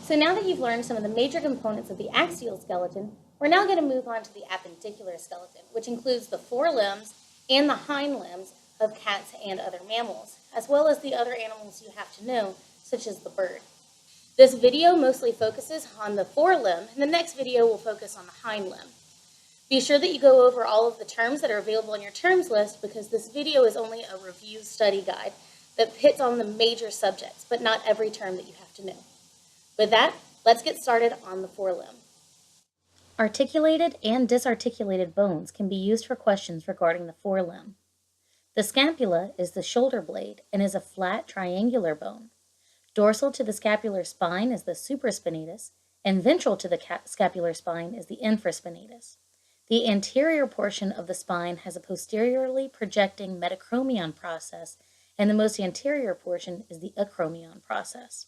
So now that you've learned some of the major components of the axial skeleton, we're now going to move on to the appendicular skeleton, which includes the forelimbs and the hind limbs of cats and other mammals, as well as the other animals you have to know, such as the bird. This video mostly focuses on the forelimb, and the next video will focus on the hind limb. Be sure that you go over all of the terms that are available on your terms list, because this video is only a review study guide that hits on the major subjects, but not every term that you have to know. With that, let's get started on the forelimb. Articulated and disarticulated bones can be used for questions regarding the forelimb. The scapula is the shoulder blade and is a flat triangular bone. Dorsal to the scapular spine is the supraspinatus, and ventral to the scapular spine is the infraspinatus. The anterior portion of the spine has a posteriorly projecting metachromion process, and the most anterior portion is the acromion process.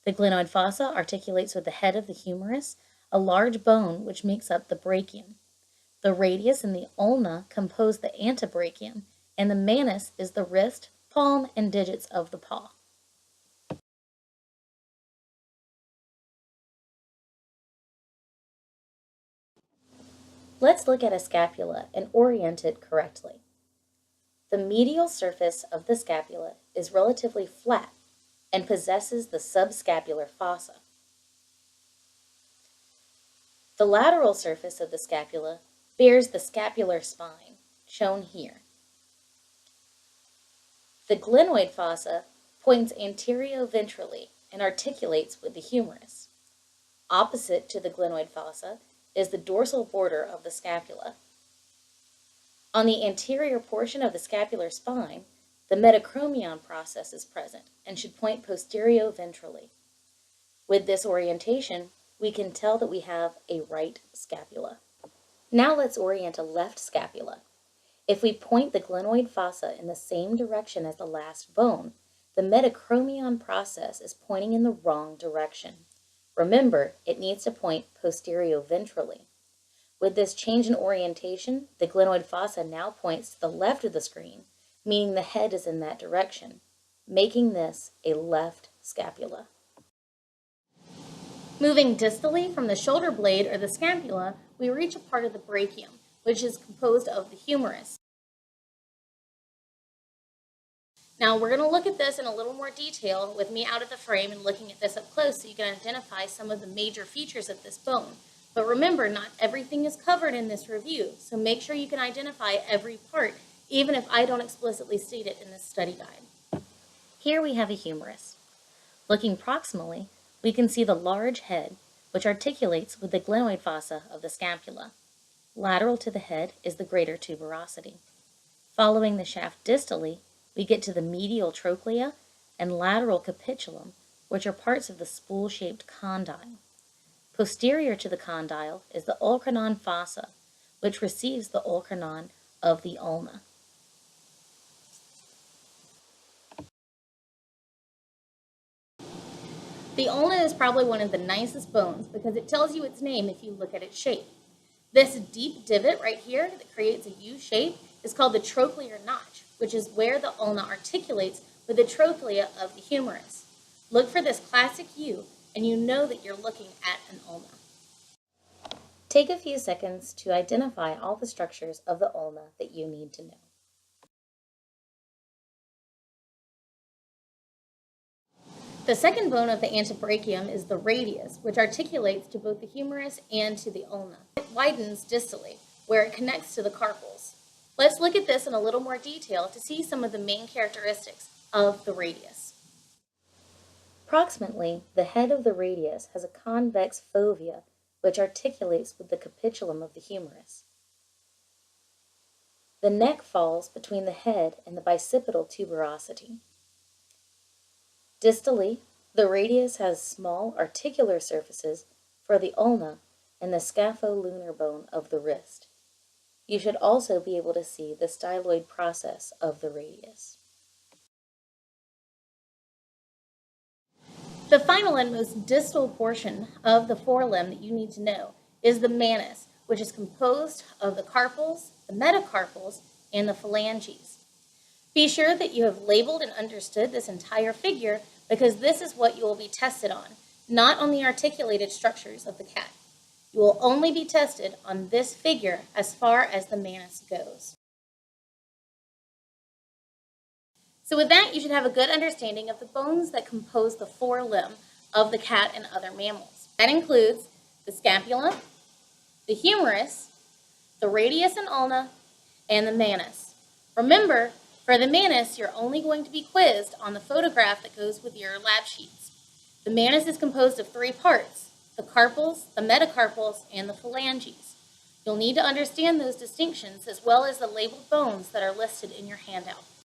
The glenoid fossa articulates with the head of the humerus, a large bone which makes up the brachium. The radius and the ulna compose the antebrachium, and the manus is the wrist, palm, and digits of the paw. Let's look at a scapula and orient it correctly. The medial surface of the scapula is relatively flat and possesses the subscapular fossa. The lateral surface of the scapula bears the scapular spine, shown here. The glenoid fossa points anterioventrally and articulates with the humerus. Opposite to the glenoid fossa is the dorsal border of the scapula. On the anterior portion of the scapular spine, the metachromion process is present and should point posterioventrally. With this orientation, we can tell that we have a right scapula. Now let's orient a left scapula. If we point the glenoid fossa in the same direction as the last bone, the metachromion process is pointing in the wrong direction. Remember, it needs to point posterioventrally. With this change in orientation, the glenoid fossa now points to the left of the screen, meaning the head is in that direction, making this a left scapula. Moving distally from the shoulder blade or the scapula, we reach a part of the brachium, which is composed of the humerus. Now we're going to look at this in a little more detail with me out of the frame and looking at this up close so you can identify some of the major features of this bone. But remember, not everything is covered in this review, so make sure you can identify every part, even if I don't explicitly state it in this study guide. Here we have a humerus. Looking proximally, we can see the large head, which articulates with the glenoid fossa of the scapula. Lateral to the head is the greater tuberosity. Following the shaft distally, we get to the medial trochlea and lateral capitulum, which are parts of the spool-shaped condyle. Posterior to the condyle is the olecranon fossa, which receives the olecranon of the ulna. The ulna is probably one of the nicest bones because it tells you its name if you look at its shape. This deep divot right here that creates a U shape is called the trochlear notch, which is where the ulna articulates with the trochlea of the humerus. Look for this classic U, and you know that you're looking at an ulna. Take a few seconds to identify all the structures of the ulna that you need to know. The second bone of the antebrachium is the radius, which articulates to both the humerus and to the ulna. It widens distally, where it connects to the carpals. Let's look at this in a little more detail to see some of the main characteristics of the radius. Proximally, the head of the radius has a convex fovea, which articulates with the capitulum of the humerus. The neck falls between the head and the bicipital tuberosity. Distally, the radius has small articular surfaces for the ulna and the scapholunnar bone of the wrist. You should also be able to see the styloid process of the radius. The final and most distal portion of the forelimb that you need to know is the manus, which is composed of the carpals, the metacarpals, and the phalanges. Be sure that you have labeled and understood this entire figure because this is what you will be tested on. not on the articulated structures of the cat. You will only be tested on this figure as far as the manus goes. So with that, you should have a good understanding of the bones that compose the forelimb of the cat and other mammals. That includes the scapula, the humerus, the radius and ulna, and the manus. Remember, for the manus, you're only going to be quizzed on the photograph that goes with your lab sheets. The manus is composed of 3 parts: the carpals, the metacarpals, and the phalanges. You'll need to understand those distinctions as well as the labeled bones that are listed in your handout.